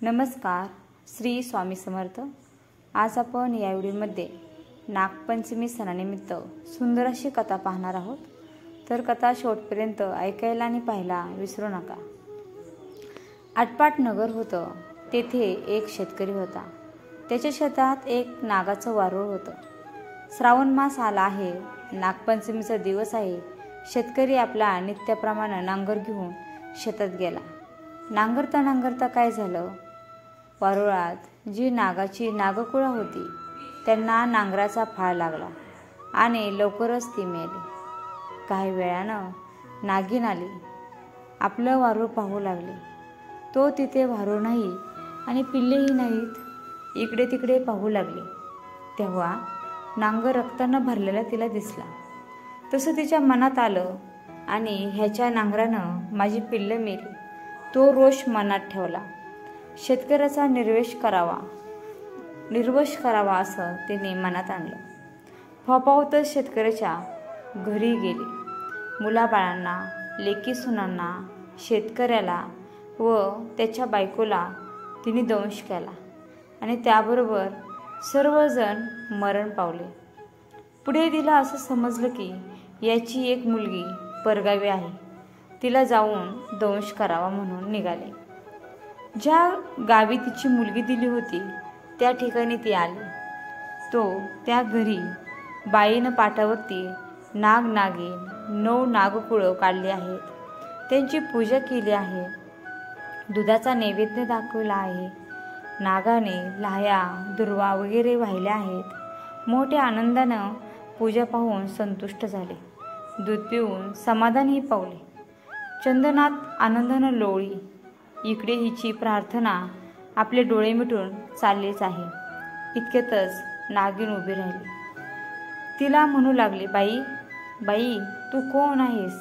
नमस्कार, श्री स्वामी समर्थ। आज आपण या व्हिडिओमध्ये नागपंचमी सणानिमित्त सुंदर अशी कथा पाहणार आहोत। तर कथा शेवटपर्यंत ऐकायला आणि पाहायला विसरू नका। आटपाट नगर होतं, तेथे एक शेतकरी होता। त्याच्या शेतात एक नागाचं वारूळ होतं। श्रावण मास आला आहे, नागपंचमीचा दिवस आहे। शेतकरी आपल्या नित्याप्रमाणे नांगर घेऊन शेतात गेला। नांगरता नांगरता काय झालं, वारुळात जी नागाची नागकुळा होती त्यांना नांगराचा फाळ लागला आणि लवकरच ती मेली। काही वेळानं नागिन आली, आपलं वारूळ पाहू लागली। तो तिथे वारूळ नाही आणि पिल्लेही नाहीत, इकडे तिकडे पाहू लागली। तेव्हा नांगर रक्तानं भरलेला तिला दिसला। तसं तिच्या मनात आलं आणि ह्याच्या नांगरानं माझी पिल्लं मेली। तो रोष मनात ठेवला। शेतकऱ्याचा निर्वश करावा असं तिने मनात आणलं। फोफावतच शेतकऱ्याच्या घरी गेली। मुलाबाळांना, लेकी सुनांना, शेतकऱ्याला व त्याच्या बायकोला तिने दंश केला आणि त्याबरोबर सर्वजण मरण पावले। पुढे तिला असं समजलं की याची एक मुलगी परगावी आहे, तिला जाऊन दंश करावा म्हणून निघाले। ज्या गावी तिची मुलगी दिली होती त्या ठिकाणी ती आली। त्या घरी बाईनं पाटावरती नाग नागिन 9 नागकुळं काढली आहेत, त्यांची पूजा केली आहे, दुधाचा नैवेद्य दाखवला आहे, नागाने लाह्या दुर्वा वगैरे वाहिल्या आहेत। मोठ्या आनंदानं पूजा पाहून संतुष्ट झाले, दूध पिऊन समाधानही पावले। चंदनात आनंदानं लोळी। इकडे हिची प्रार्थना आपले डोळे मिटून चाललीच आहे। इतक्यातच नागिन उभी राहिली। तिला म्हणू लागली, बाई बाई, तू कोण आहेस?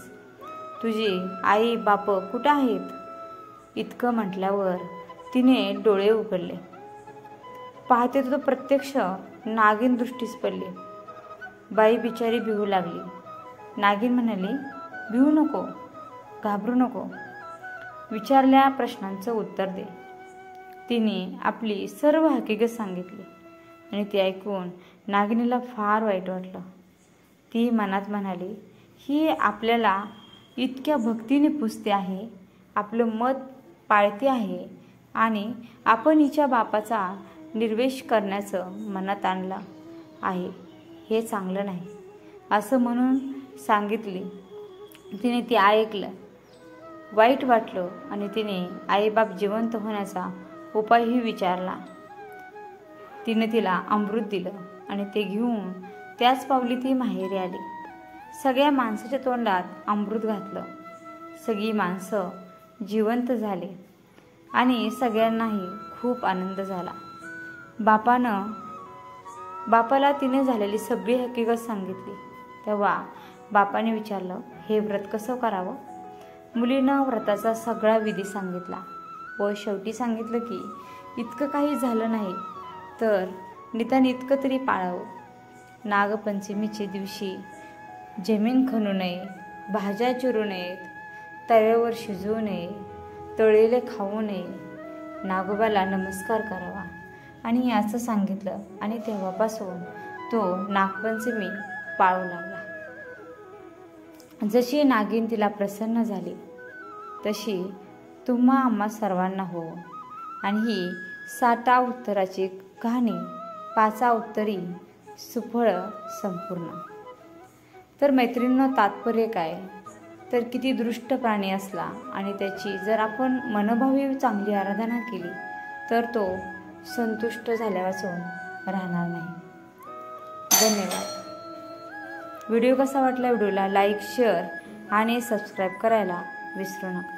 तुझी आई बाप कुठं आहेत? इतकं म्हटल्यावर तिने डोळे उघडले। पाहते तो प्रत्यक्ष नागिन दृष्टीस पडली। बाई बिचारी भिवू लागली। नागिन म्हणाली, भिवू नको, घाबरू नको, विचारल्या प्रश्नांचं उत्तर दे। तिने आपली सर्व हकीकत सांगितली आणि ते ऐकून नागिनीला फार वाईट वाटलं। ती मनात म्हणाली, ही आपल्याला इतक्या भक्तीने पुजते आहे, आपलं मत पाळते आहे आणि आपण हिच्या बापाचा निर्वेश करण्याचं मनात आणलं आहे, हे चांगलं नाही असं म्हणून सांगितली। तिने ते ऐकलं, वाईट वाटलं आणि तिने आईबाप जिवंत होण्याचा उपायही विचारला। तिने तिला अमृत दिलं आणि ते घेऊन त्याच पावली ती माहेरी आली। सगळ्या माणसाच्या तोंडात अमृत घातलं। सगळी माणसं जिवंत झाली आणि सगळ्यांनाही खूप आनंद झाला। बापाला तिने झालेली सगळी हकीकत सांगितली। तेव्हा बापाने विचारलं, हे व्रत कसं करावं? मुलीनं व्रताचा सगळा विधी सांगितला व शेवटी सांगितलं की इतकं काही झालं नाही तर निदान इतकं तरी पाळावं। नागपंचमीच्या दिवशी जमीन खणू नये, भाज्या चिरू नयेत, तव्यावर शिजवू नये, तळलेले खाऊ नये, नागोबाला नमस्कार करावा आणि असं सांगितलं आणि तेव्हापासून तो नागपंचमी पाळू लागला। जशी नागिन तिला प्रसन्न झाली तशी तुम्हा आम्हा सर्वांना हो। आणि ही 7 उत्तराची कहाणी 5 उत्तरी सुफळ संपूर्ण। तर मैत्रिणींनो, तात्पर्य काय, तर किती दृष्ट प्राणी असला आणि त्याची जर आपण मनोभावी चांगली आराधना केली तर तो संतुष्ट झाल्यावाचून राहणार नाही। धन्यवाद। व्हिडिओ कसा वाटला? व्हिडिओला लाईक, शेअर आणि सबस्क्राईब करायला विसरू नका।